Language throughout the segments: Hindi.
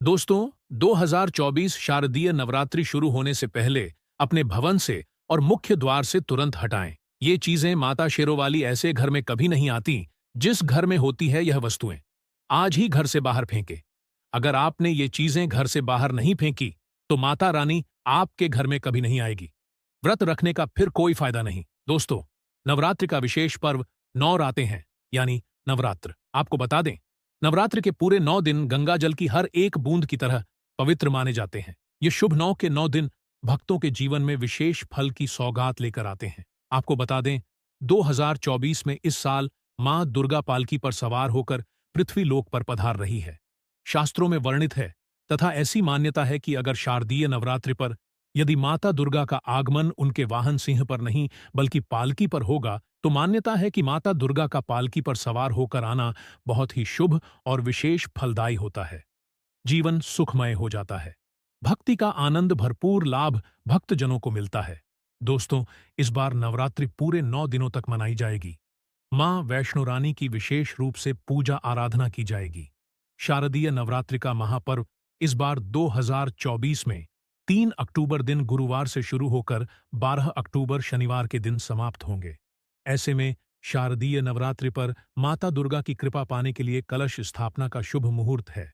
दोस्तों, 2024 शारदीय नवरात्रि शुरू होने से पहले अपने भवन से और मुख्य द्वार से तुरंत हटाएं। ये चीजें माता शेरोवाली ऐसे घर में कभी नहीं आती जिस घर में होती है यह वस्तुएं। आज ही घर से बाहर फेंके। अगर आपने ये चीजें घर से बाहर नहीं फेंकी तो माता रानी आपके घर में कभी नहीं आएगी। व्रत रखने का फिर कोई फायदा नहीं। दोस्तों, नवरात्रि का विशेष पर्व 9 रातें हैं, यानी नवरात्र। आपको बता दें, नवरात्र के पूरे 9 दिन गंगा जल की हर एक बूंद की तरह पवित्र माने जाते हैं। ये शुभ 9 के 9 दिन भक्तों के जीवन में विशेष फल की सौगात लेकर आते हैं। आपको बता दें, 2024 में इस साल मां दुर्गा पालकी पर सवार होकर पृथ्वी लोक पर पधार रही है। शास्त्रों में वर्णित है तथा ऐसी मान्यता है कि अगर शारदीय नवरात्रि पर यदि माता दुर्गा का आगमन उनके वाहन सिंह पर नहीं बल्कि पालकी पर होगा, तो मान्यता है कि माता दुर्गा का पालकी पर सवार होकर आना बहुत ही शुभ और विशेष फलदायी होता है। जीवन सुखमय हो जाता है। भक्ति का आनंद भरपूर लाभ भक्तजनों को मिलता है। दोस्तों, इस बार नवरात्रि पूरे 9 दिनों तक मनाई जाएगी। मां वैष्णो रानी की विशेष रूप से पूजा आराधना की जाएगी। शारदीय नवरात्रि का महापर्व इस बार 2024 में 3 अक्टूबर दिन गुरुवार से शुरू होकर 12 अक्टूबर शनिवार के दिन समाप्त होंगे। ऐसे में शारदीय नवरात्रि पर माता दुर्गा की कृपा पाने के लिए कलश स्थापना का शुभ मुहूर्त है।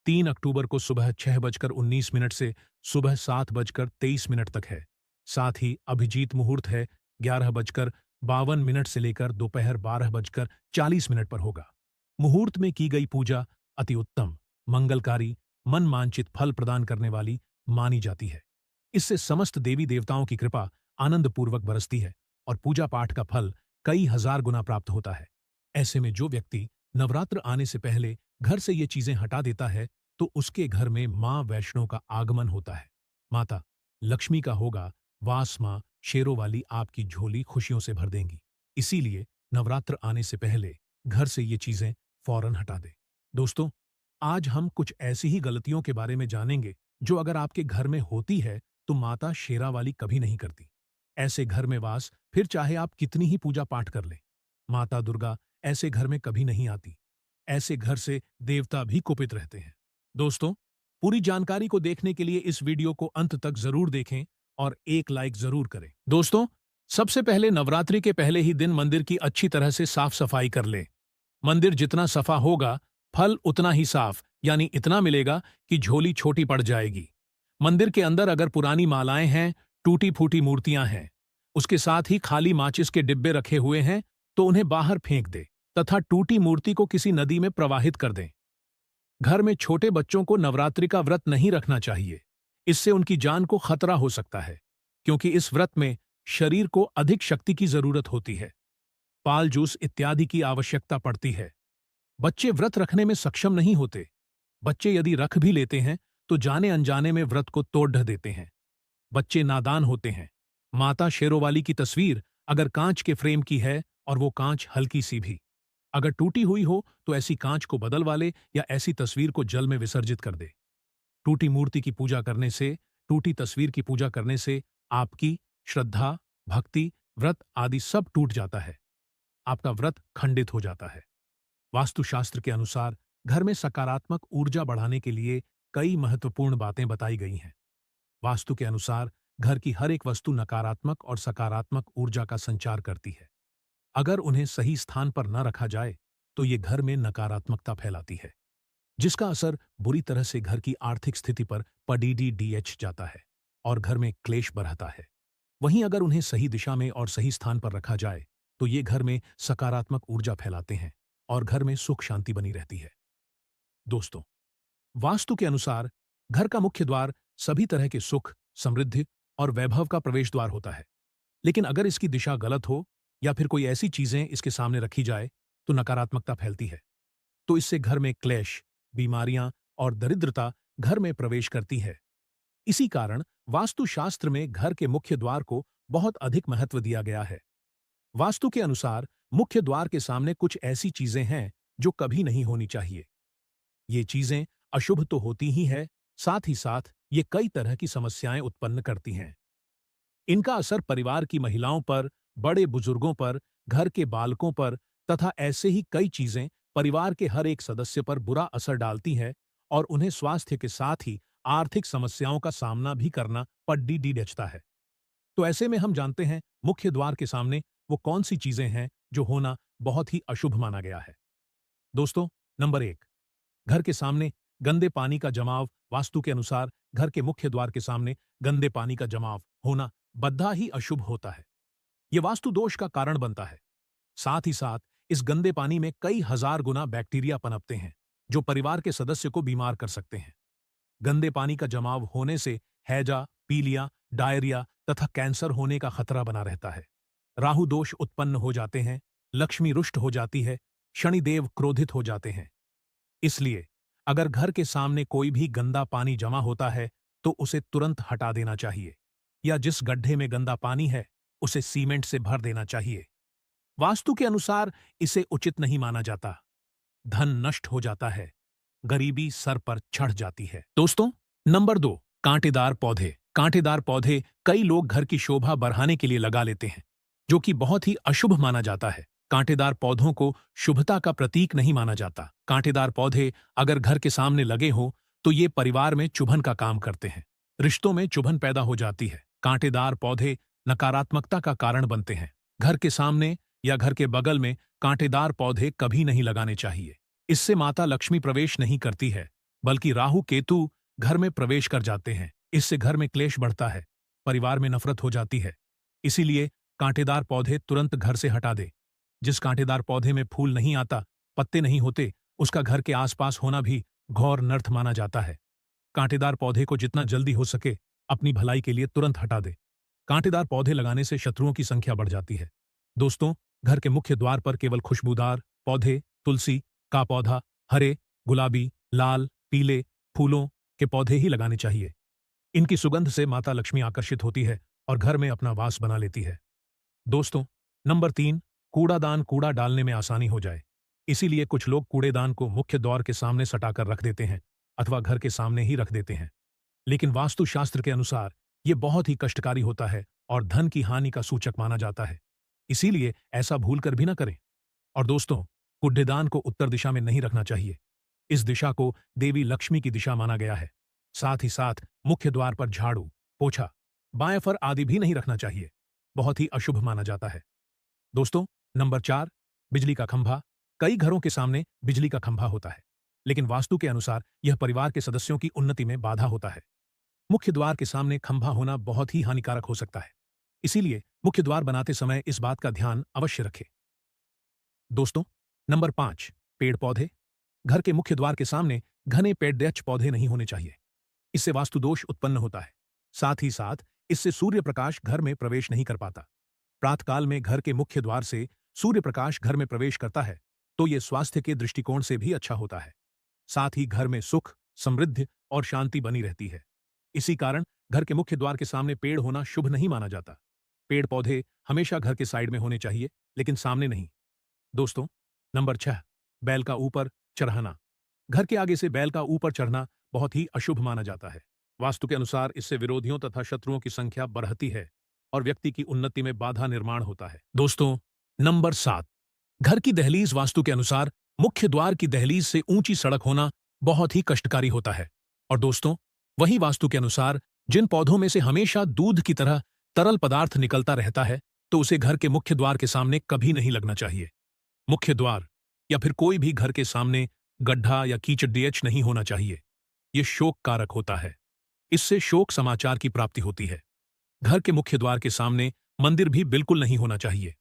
3 अक्टूबर को सुबह 6:19 से सुबह 7:23 तक है। साथ ही अभिजीत मुहूर्त है 11:52 से लेकर दोपहर 12:40 पर होगा। मुहूर्त में की गई पूजा अति उत्तम, मंगलकारी, मन मांचित फल प्रदान करने वाली मानी जाती है। इससे समस्त देवी देवताओं की कृपा आनंदपूर्वक बरसती है और पूजा पाठ का फल कई हजार गुना प्राप्त होता है। ऐसे में जो व्यक्ति नवरात्र आने से पहले घर से ये चीजें हटा देता है तो उसके घर में मां वैष्णो का आगमन होता है। माता लक्ष्मी का होगा वास। मां शेरों वाली आपकी झोली खुशियों से भर देंगी। इसीलिए नवरात्र आने से पहले घर से ये चीजें फौरन हटा दे। दोस्तों, आज हम कुछ ऐसी ही गलतियों के बारे में जानेंगे जो अगर आपके घर में होती है तो माता शेरा वाली कभी नहीं करती। ऐसे घर में वास फिर चाहे आप कितनी ही पूजा पाठ कर लें, माता दुर्गा ऐसे घर में कभी नहीं आती। ऐसे घर से देवता भी कुपित रहते हैं। दोस्तों, पूरी जानकारी को देखने के लिए इस वीडियो को अंत तक जरूर देखें और एक लाइक जरूर करें। दोस्तों, सबसे पहले नवरात्रि के पहले ही दिन मंदिर की अच्छी तरह से साफ सफाई कर लें। मंदिर जितना सफा होगा फल उतना ही साफ, यानी इतना मिलेगा कि झोली छोटी पड़ जाएगी। मंदिर के अंदर अगर पुरानी मालाएं हैं, टूटी फूटी मूर्तियां हैं, उसके साथ ही खाली माचिस के डिब्बे रखे हुए हैं, तो उन्हें बाहर फेंक दे तथा टूटी मूर्ति को किसी नदी में प्रवाहित कर दें। घर में छोटे बच्चों को नवरात्रि का व्रत नहीं रखना चाहिए। इससे उनकी जान को खतरा हो सकता है, क्योंकि इस व्रत में शरीर को अधिक शक्ति की जरूरत होती है। पाल जूस इत्यादि की आवश्यकता पड़ती है। बच्चे व्रत रखने में सक्षम नहीं होते। बच्चे यदि रख भी लेते हैं तो जाने अनजाने में व्रत को तोड़ ढह देते हैं। बच्चे नादान होते हैं। माता शेरोवाली की तस्वीर अगर कांच के फ्रेम की है और वो कांच हल्की सी भी अगर टूटी हुई हो तो ऐसी कांच को बदलवा ले या ऐसी तस्वीर को जल में विसर्जित कर दे। टूटी मूर्ति की पूजा करने से, टूटी तस्वीर की पूजा करने से आपकी श्रद्धा, भक्ति, व्रत आदि सब टूट जाता है। आपका व्रत खंडित हो जाता है। वास्तुशास्त्र के अनुसार घर में सकारात्मक ऊर्जा बढ़ाने के लिए कई महत्वपूर्ण बातें बताई गई हैं। वास्तु के अनुसार घर की हर एक वस्तु नकारात्मक और सकारात्मक ऊर्जा का संचार करती है। अगर उन्हें सही स्थान पर न रखा जाए तो ये घर में नकारात्मकता फैलाती है, जिसका असर बुरी तरह से घर की आर्थिक स्थिति पर पड़ीडीएच जाता है और घर में क्लेश बढ़ता है। वहीं अगर उन्हें सही दिशा में और सही स्थान पर रखा जाए तो ये घर में सकारात्मक ऊर्जा फैलाते हैं और घर में सुख शांति बनी रहती है। दोस्तों, वास्तु के अनुसार घर का मुख्य द्वार सभी तरह के सुख, समृद्धि और वैभव का प्रवेश द्वार होता है। लेकिन अगर इसकी दिशा गलत हो या फिर कोई ऐसी चीजें इसके सामने रखी जाए तो नकारात्मकता फैलती है। तो इससे घर में क्लेश, बीमारियां और दरिद्रता घर में प्रवेश करती है। इसी कारण वास्तुशास्त्र में घर के मुख्य द्वार को बहुत अधिक महत्व दिया गया है। वास्तु के अनुसार मुख्य द्वार के सामने कुछ ऐसी चीजें हैं जो कभी नहीं होनी चाहिए। ये चीजें अशुभ तो होती ही है, साथ ही साथ ये कई तरह की समस्याएं उत्पन्न करती हैं। इनका असर परिवार की महिलाओं पर, बड़े बुजुर्गों पर, घर के बालकों पर तथा ऐसे ही कई चीजें परिवार के हर एक सदस्य पर बुरा असर डालती है और उन्हें स्वास्थ्य के साथ ही आर्थिक समस्याओं का सामना भी करना पड्डी डीडचता है। तो ऐसे में हम जानते हैं मुख्य द्वार के सामने वो कौन सी चीजें हैं जो होना बहुत ही अशुभ माना गया है। दोस्तों, नंबर 1, घर के सामने गंदे पानी का जमाव। वास्तु के अनुसार घर के मुख्य द्वार के सामने गंदे पानी का जमाव होना बद्धा ही अशुभ होता है। यह वास्तु दोष का कारण बनता है। साथ ही साथ इस गंदे पानी में कई हजार गुना बैक्टीरिया पनपते हैं जो परिवार के सदस्य को बीमार कर सकते हैं। गंदे पानी का जमाव होने से हैजा, पीलिया, डायरिया तथा कैंसर होने का खतरा बना रहता है। राहु दोष उत्पन्न हो जाते हैं, लक्ष्मी रुष्ट हो जाती है, शनिदेव क्रोधित हो जाते हैं। इसलिए अगर घर के सामने कोई भी गंदा पानी जमा होता है तो उसे तुरंत हटा देना चाहिए, या जिस गड्ढे में गंदा पानी है उसे सीमेंट से भर देना चाहिए। वास्तु के अनुसार इसे उचित नहीं माना जाता। धन नष्ट हो जाता है, गरीबी सर पर चढ़ जाती है। दोस्तों, नंबर 2, कांटेदार पौधे। कांटेदार पौधे कई लोग घर की शोभा बढ़ाने के लिए लगा लेते हैं, जो कि बहुत ही अशुभ माना जाता है। कांटेदार पौधों को शुभता का प्रतीक नहीं माना जाता। कांटेदार पौधे अगर घर के सामने लगे हो तो ये परिवार में चुभन का काम करते हैं, रिश्तों में चुभन पैदा हो जाती है। कांटेदार पौधे नकारात्मकता का कारण बनते हैं। घर के सामने या घर के बगल में कांटेदार पौधे कभी नहीं लगाने चाहिए। इससे माता लक्ष्मी प्रवेश नहीं करती है, बल्कि राहु केतु घर में प्रवेश कर जाते हैं। इससे घर में क्लेश बढ़ता है, परिवार में नफरत हो जाती है। इसीलिए कांटेदार पौधे तुरंत घर से हटा दे। जिस कांटेदार पौधे में फूल नहीं आता, पत्ते नहीं होते, उसका घर के आसपास होना भी घोर नर्थ माना जाता है। कांटेदार पौधे को जितना जल्दी हो सके अपनी भलाई के लिए तुरंत हटा दे। कांटेदार पौधे लगाने से शत्रुओं की संख्या बढ़ जाती है। दोस्तों, घर के मुख्य द्वार पर केवल खुशबूदार पौधे, तुलसी का पौधा, हरे, गुलाबी, लाल, पीले फूलों के पौधे ही लगाने चाहिए। इनकी सुगंध से माता लक्ष्मी आकर्षित होती है और घर में अपना वास बना लेती है। दोस्तों, नंबर 3, कूड़ादान। कूड़ा डालने में आसानी हो जाए, इसीलिए कुछ लोग कूड़ेदान को मुख्य द्वार के सामने सटाकर रख देते हैं अथवा घर के सामने ही रख देते हैं। लेकिन वास्तु शास्त्र के अनुसार यह बहुत ही कष्टकारी होता है और धन की हानि का सूचक माना जाता है। इसीलिए ऐसा भूलकर भी न करें। और दोस्तों, कूड़ेदान को उत्तर दिशा में नहीं रखना चाहिए। इस दिशा को देवी लक्ष्मी की दिशा माना गया है। साथ ही साथ मुख्य द्वार पर झाड़ू, पोछा, बाएं आदि भी नहीं रखना चाहिए, बहुत ही अशुभ माना जाता है। दोस्तों, नंबर 4, बिजली का खंभा। कई घरों के सामने बिजली का खंभा होता है, लेकिन वास्तु के अनुसार यह परिवार के सदस्यों की उन्नति में बाधा होता है। मुख्य द्वार के सामने खंभा होना बहुत ही हानिकारक हो सकता है, इसीलिए मुख्य द्वार बनाते समय इस बात का ध्यान अवश्य रखें। दोस्तों, नंबर 5, पेड़ पौधे। घर के मुख्य द्वार के सामने घने पेड़ पौधे नहीं होने चाहिए। इससे वास्तु दोष उत्पन्न होता है। साथ ही साथ इससे सूर्य प्रकाश घर में प्रवेश नहीं कर पाता। प्रातःकाल में घर के मुख्य द्वार से सूर्य प्रकाश घर में प्रवेश करता है तो यह स्वास्थ्य के दृष्टिकोण से भी अच्छा होता है। साथ ही घर में सुख, समृद्धि और शांति बनी रहती है। इसी कारण घर के मुख्य द्वार के सामने पेड़ होना शुभ नहीं माना जाता। पेड़ पौधे हमेशा घर के साइड में होने चाहिए, लेकिन सामने नहीं। दोस्तों, नंबर 6, बैल का ऊपर चढ़ाना। घर के आगे से बैल का ऊपर चढ़ना बहुत ही अशुभ माना जाता है। वास्तु के अनुसार इससे विरोधियों तथा शत्रुओं की संख्या बढ़ती है और व्यक्ति की उन्नति में बाधा निर्माण होता है। दोस्तों, नंबर 7, घर की दहलीज। वास्तु के अनुसार मुख्य द्वार की दहलीज से ऊंची सड़क होना बहुत ही कष्टकारी होता है। और दोस्तों, वही वास्तु के अनुसार जिन पौधों में से हमेशा दूध की तरह तरल पदार्थ निकलता रहता है तो उसे घर के मुख्य द्वार के सामने कभी नहीं लगना चाहिए। मुख्य द्वार या फिर कोई भी घर के सामने गड्ढा या कीचड़ नहीं होना चाहिए। यह शोक कारक होता है, इससे शोक समाचार की प्राप्ति होती है। घर के मुख्य द्वार के सामने मंदिर भी बिल्कुल नहीं होना चाहिए।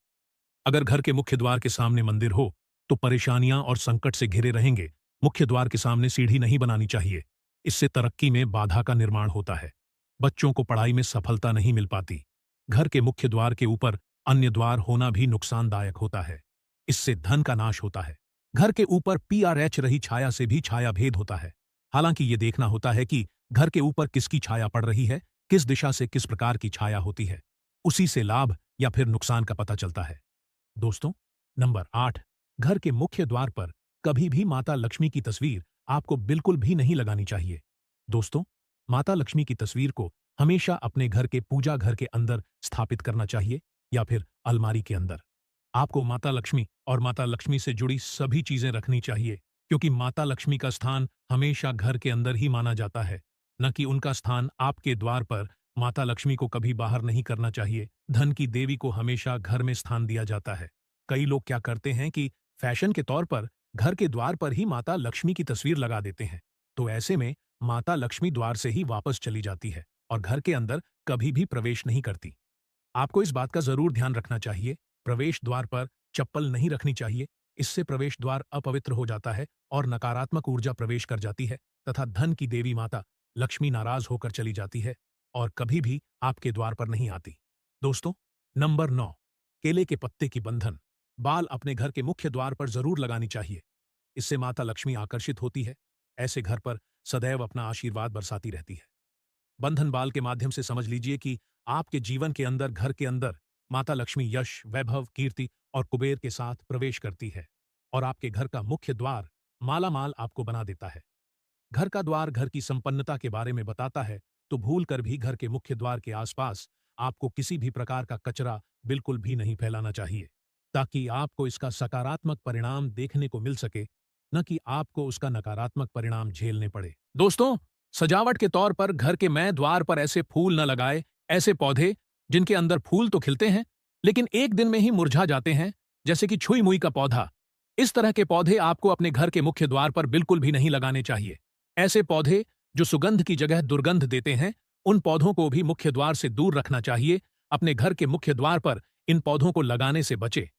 अगर घर के मुख्य द्वार के सामने मंदिर हो तो परेशानियां और संकट से घिरे रहेंगे। मुख्य द्वार के सामने सीढ़ी नहीं बनानी चाहिए, इससे तरक्की में बाधा का निर्माण होता है। बच्चों को पढ़ाई में सफलता नहीं मिल पाती। घर के मुख्य द्वार के ऊपर अन्य द्वार होना भी नुकसानदायक होता है, इससे धन का नाश होता है। घर के ऊपर PRH रही छाया से भी छाया भेद होता है। हालांकि ये देखना होता है कि घर के ऊपर किसकी छाया पड़ रही है, किस दिशा से किस प्रकार की छाया होती है, उसी से लाभ या फिर नुकसान का पता चलता है। दोस्तों, नंबर 8, घर के मुख्य द्वार पर कभी भी माता लक्ष्मी की तस्वीर आपको बिल्कुल भी नहीं लगानी चाहिए। दोस्तों, माता लक्ष्मी की तस्वीर को हमेशा अपने घर के पूजा घर के अंदर स्थापित करना चाहिए या फिर अलमारी के अंदर। आपको माता लक्ष्मी और माता लक्ष्मी से जुड़ी सभी चीजें रखनी चाहिए, क्योंकि माता लक्ष्मी का स्थान हमेशा घर के अंदर ही माना जाता है, न कि उनका स्थान आपके द्वार पर। माता लक्ष्मी को कभी बाहर नहीं करना चाहिए। धन की देवी को हमेशा घर में स्थान दिया जाता है। कई लोग क्या करते हैं कि फैशन के तौर पर घर के द्वार पर ही माता लक्ष्मी की तस्वीर लगा देते हैं। तो ऐसे में माता लक्ष्मी द्वार से ही वापस चली जाती है और घर के अंदर कभी भी प्रवेश नहीं करती। आपको इस बात का जरूर ध्यान रखना चाहिए, प्रवेश द्वार पर चप्पल नहीं रखनी चाहिए। इससे प्रवेश द्वार अपवित्र हो जाता है और नकारात्मक ऊर्जा प्रवेश कर जाती है तथा धन की देवी माता लक्ष्मी नाराज होकर चली जाती है और कभी भी आपके द्वार पर नहीं आती। दोस्तों, नंबर 9, केले के पत्ते की बंधन बाल अपने घर के मुख्य द्वार पर जरूर लगानी चाहिए। इससे माता लक्ष्मी आकर्षित होती है। ऐसे घर पर सदैव अपना आशीर्वाद बरसाती रहती है। बंधन बाल के माध्यम से समझ लीजिए कि आपके जीवन के अंदर, घर के अंदर माता लक्ष्मी यश, वैभव, कीर्ति और कुबेर के साथ प्रवेश करती है और आपके घर का मुख्य द्वार मालामाल आपको बना देता है। घर का द्वार घर की संपन्नता के बारे में बताता है, तो भूल कर भी घर के मुख्य द्वार के आसपास आपको किसी भी प्रकार का कचरा बिल्कुल भी नहीं फैलाना चाहिए, ताकि आपको इसका सकारात्मक परिणाम देखने को मिल सके, न कि आपको उसका नकारात्मक परिणाम झेलने पड़े। दोस्तों, सजावट के तौर पर घर के मैं द्वार पर ऐसे फूल न लगाए, ऐसे पौधे जिनके अंदर फूल तो खिलते हैं लेकिन एक दिन में ही मुरझा जाते हैं, जैसे कि छुई मुई का पौधा। इस तरह के पौधे आपको अपने घर के मुख्य द्वार पर बिल्कुल भी नहीं लगाने चाहिए। ऐसे पौधे जो सुगंध की जगह दुर्गंध देते हैं, उन पौधों को भी मुख्य द्वार से दूर रखना चाहिए। अपने घर के मुख्य द्वार पर इन पौधों को लगाने से बचे।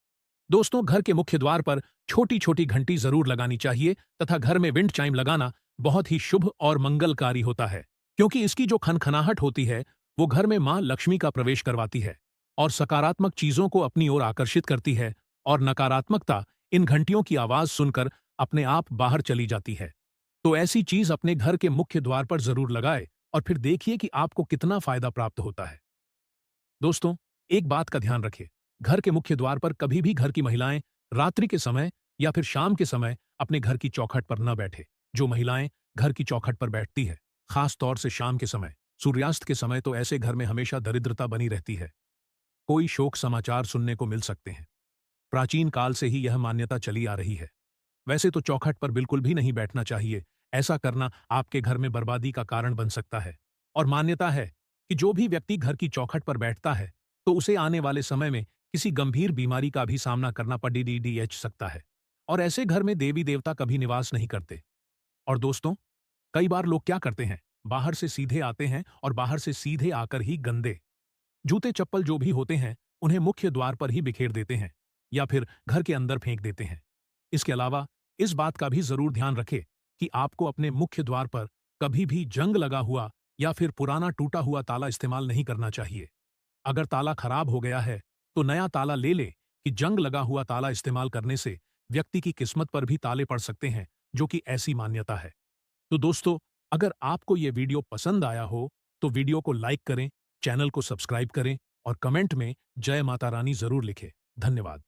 दोस्तों, घर के मुख्य द्वार पर छोटी छोटी घंटी जरूर लगानी चाहिए तथा घर में विंड चाइम लगाना बहुत ही शुभ और मंगलकारी होता है, क्योंकि इसकी जो खनखनाहट होती है वो घर में मां लक्ष्मी का प्रवेश करवाती है और सकारात्मक चीजों को अपनी ओर आकर्षित करती है और नकारात्मकता इन घंटियों की आवाज सुनकर अपने आप बाहर चली जाती है। तो ऐसी चीज अपने घर के मुख्य द्वार पर जरूर लगाए और फिर देखिए कि आपको कितना फायदा प्राप्त होता है। दोस्तों, एक बात का ध्यान रखें, घर के मुख्य द्वार पर कभी भी घर की महिलाएं रात्रि के समय या फिर शाम के समय अपने घर की चौखट पर न बैठे। जो महिलाएं घर की चौखट पर बैठती है, खास तौर से शाम के समय, सूर्यास्त के समय, तो ऐसे घर में हमेशा दरिद्रता बनी रहती है। कोई शोक समाचार सुनने को मिल सकते हैं। प्राचीन काल से ही यह मान्यता चली आ रही है। वैसे तो चौखट पर बिल्कुल भी नहीं बैठना चाहिए। ऐसा करना आपके घर में बर्बादी का कारण बन सकता है और मान्यता है कि जो भी व्यक्ति घर की चौखट पर बैठता है तो उसे आने वाले समय में किसी गंभीर बीमारी का भी सामना करना पड़ सकता है और ऐसे घर में देवी देवता कभी निवास नहीं करते। और दोस्तों, कई बार लोग क्या करते हैं, बाहर से सीधे आते हैं और बाहर से सीधे आकर ही गंदे जूते चप्पल जो भी होते हैं उन्हें मुख्य द्वार पर ही बिखेर देते हैं या फिर घर के अंदर फेंक देते हैं। इसके अलावा इस बात का भी जरूर ध्यान रखें कि आपको अपने मुख्य द्वार पर कभी भी जंग लगा हुआ या फिर पुराना टूटा हुआ ताला इस्तेमाल नहीं करना चाहिए। अगर ताला खराब हो गया है तो नया ताला ले ले, कि जंग लगा हुआ ताला इस्तेमाल करने से व्यक्ति की किस्मत पर भी ताले पड़ सकते हैं, जो कि ऐसी मान्यता है। तो दोस्तों, अगर आपको यह वीडियो पसंद आया हो तो वीडियो को लाइक करें, चैनल को सब्सक्राइब करें और कमेंट में जय माता रानी जरूर लिखें। धन्यवाद।